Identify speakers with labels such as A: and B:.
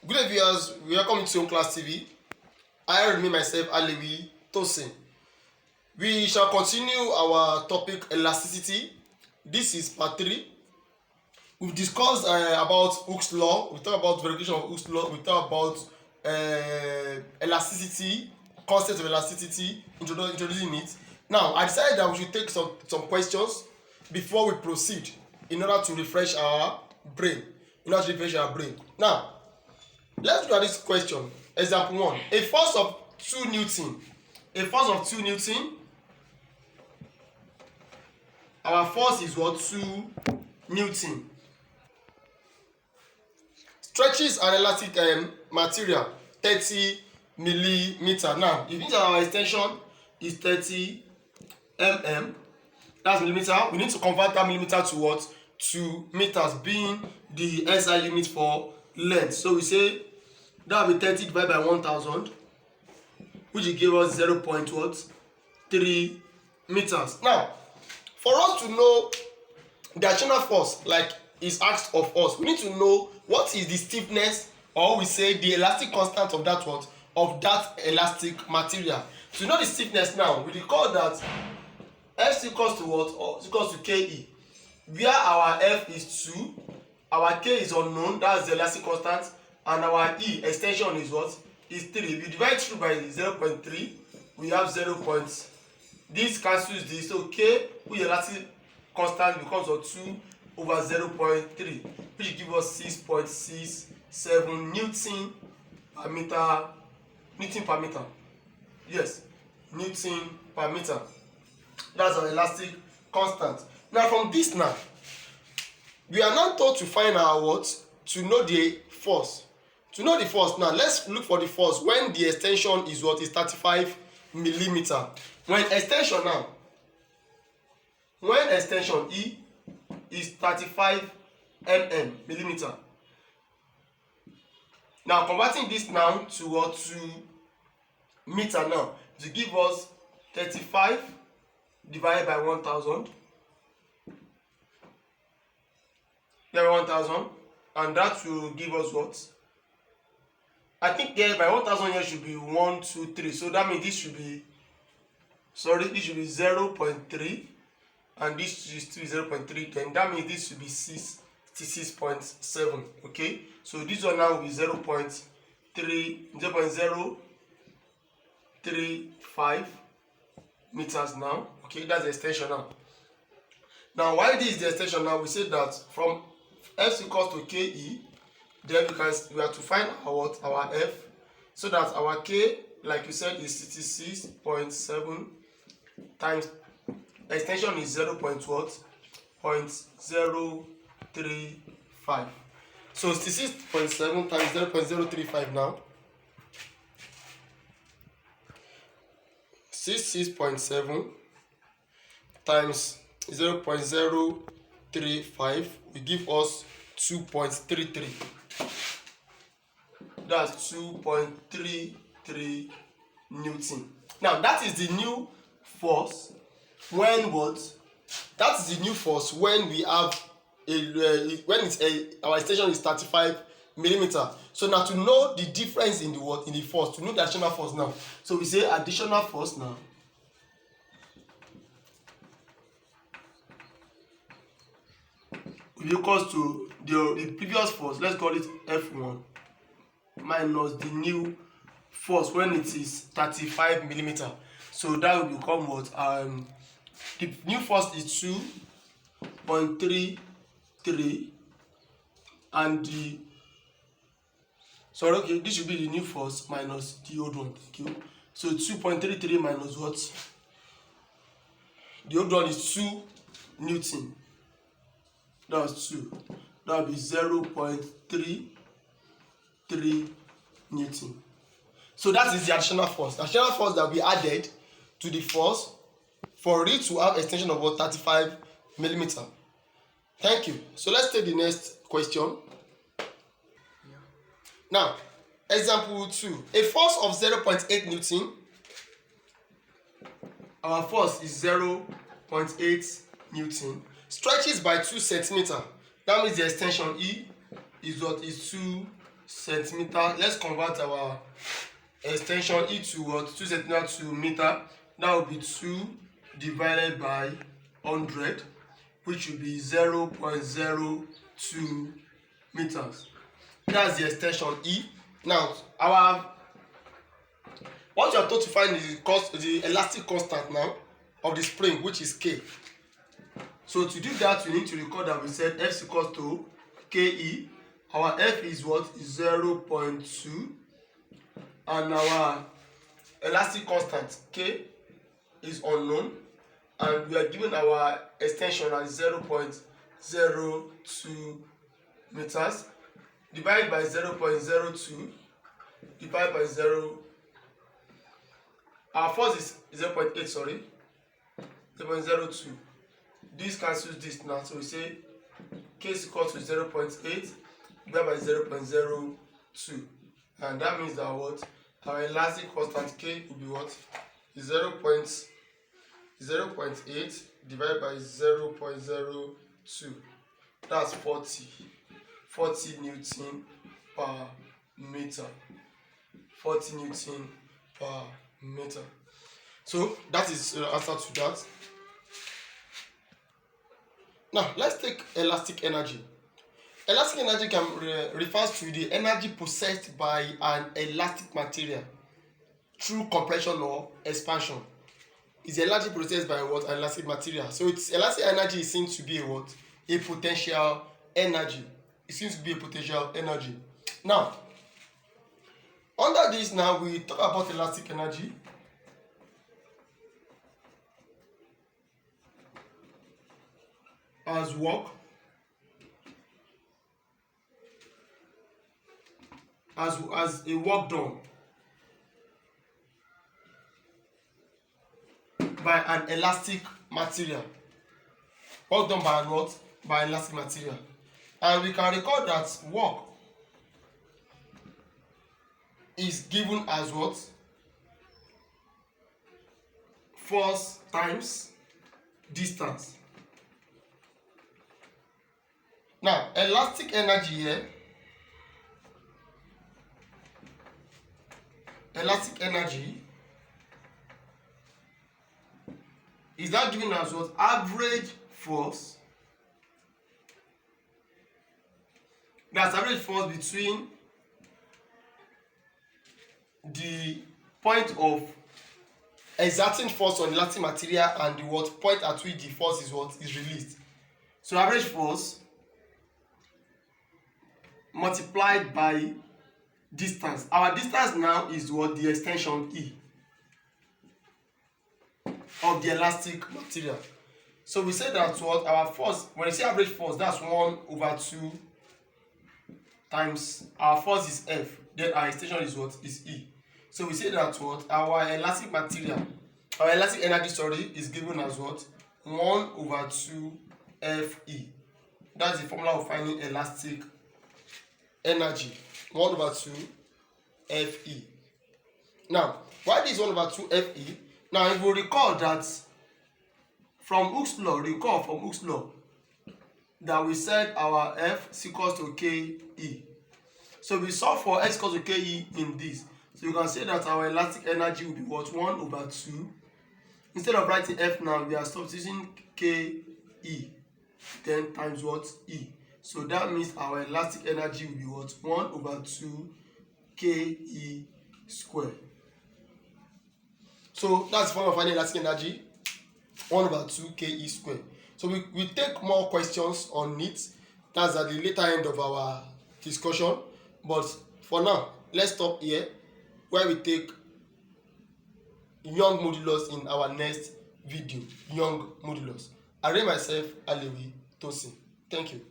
A: Good day, viewers. Welcome to Home Class TV. I remain myself, Alewi Tosin. We shall continue our topic elasticity. This is part 3. We've discussed about Hooke's law. We talked about verification of Hooke's law. We talked about elasticity, concept of elasticity, introducing it. Now, I decided that we should take some questions before we proceed in order to refresh our brain. Now, let's look at this question. Example 1. A force of 2 Newton. A force of 2 Newton. Our force is what? 2 Newton. Stretches an elastic material 30 millimeter. Now, if this our extension is 30 mm, that's millimeter. We need to convert that millimeter to what? To meters, being the SI unit for length. So we say that will be 30 divided by 1000, which will give us 0.3 meters. Now, for us to know the additional force, like is asked of us, we need to know what is the stiffness, or we say the elastic constant of that what? Of that elastic material. To know the stiffness now, we recall that F equals to what? Or equals to KE, where our F is 2, our K is unknown, that's the elastic constant, and our E extension is what? Is 3. We divide through by 0.3, we have 0. This cancels this, so K, which elastic constant, becomes 2 over 0.3, which gives us 6.67 Newton per meter. Newton per meter. Yes, Newton per meter. That's our elastic constant. Now, from this now, we are now told to find our what? To know the force. To know the force now, let's look for the force when the extension is what? Is 35 millimeter. When extension E is 35 millimeter. Now, converting this now to what? To meter now, to give us 35 divided by 1000. By 1000, and that will give us what? I think there by 1000 here should be 1, 2, 3. So that means this should be, this should be 0.3, and this is 0.3. Then that means this should be 66.7. Okay, so this one now will be 0.035 meters now. Okay, that's the extension now. Now, why this is the extension now? We said that from F equals to KE, then we have to find our F, so that our K, like you said, is 66.7 times extension is 0.035. So 66.7 times 0.035 now. 66.7 times 0.035 will give us 2.33. That's 2.33 Newton. Now, that is the new force when what? That is the new force when we have our extension is 35 millimeter. So now, to know the difference in the what? In the force, to know the additional force now. So we say additional force now equals to the previous force, let's call it F1, minus the new force when it is 35 millimeter. So that will become what? The new force is 2.33, and this should be the new force minus the old one. Thank you. So 2.33 minus what? The old one is 2 Newton. That's 2. That will be 0.33 Newton. So that is the additional force. The additional force that we added to the force for it to have extension of what? 35 millimeter. Thank you. So let's take the next question. Now, example 2. A force of 0.8 Newton. Our force is 0.8 Newton. Stretches by 2 centimeter. That means the extension E is what? Is 2 centimeter. Let's convert our extension E to what? 2 centimeter to meter. That will be 2 divided by 100, which will be 0.02 meters. That's the extension E. Now, what you are told to find is the elastic constant now of the spring, which is K. So to do that, we need to record that we said F is equal to KE. Our F is what? Is 0.2, and our elastic constant K is unknown, and we are given our extension as 0.02 meters. Divide by 0.02, divide by 0. Our force is 0.8, sorry, 0.02. This cancels this now, so we say K is equal to 0.8 divided by 0.02, and that means that what? Our elastic constant K will be what? 0.8 divided by 0.02. That's 40 Newton per meter. 40 Newton per meter. So that is the answer to that. Now let's take elastic energy. Elastic energy refers to the energy possessed by an elastic material through compression or expansion. Is the energy possessed by what? An elastic material. So its elastic energy is seen to be a what? A potential energy. It seems to be a potential energy. Now, under this, now we talk about elastic energy. As work, as a work done by an elastic material. Work done by what? By elastic material. And we can record that work is given as what? Force times distance. Now, elastic energy here, elastic energy is that given as what? Average force. That's average force between the point of exerting force on elastic material and the what? Point at which the force is what? Is released. So average force multiplied by distance. Our distance now is what? The extension E of the elastic material. So we say that what? Our force, when you say average force, that's 1/2 times our force is F, then our extension is what? Is E. So we say that what? Our elastic material, our elastic energy, sorry, is given as what? 1/2 Fe. That's the formula of finding elastic energy. 1/2 Fe. Now, why this 1/2 Fe? Now, if we recall that from Hooke's law, that we said our F is equal to Ke. So we solve for F is equal to Ke in this. So you can say that our elastic energy will be what? 1/2. Instead of writing F now, we are substituting Ke, then times what? E. So that means our elastic energy will be what? 1/2 Ke square. So that's the form of finding elastic energy, 1/2 Ke square. So we take more questions on it. That's at the later end of our discussion. But for now, let's stop here, where we take Young modulus in our next video. Young modulus. I rate myself Alewi Tosin. Thank you.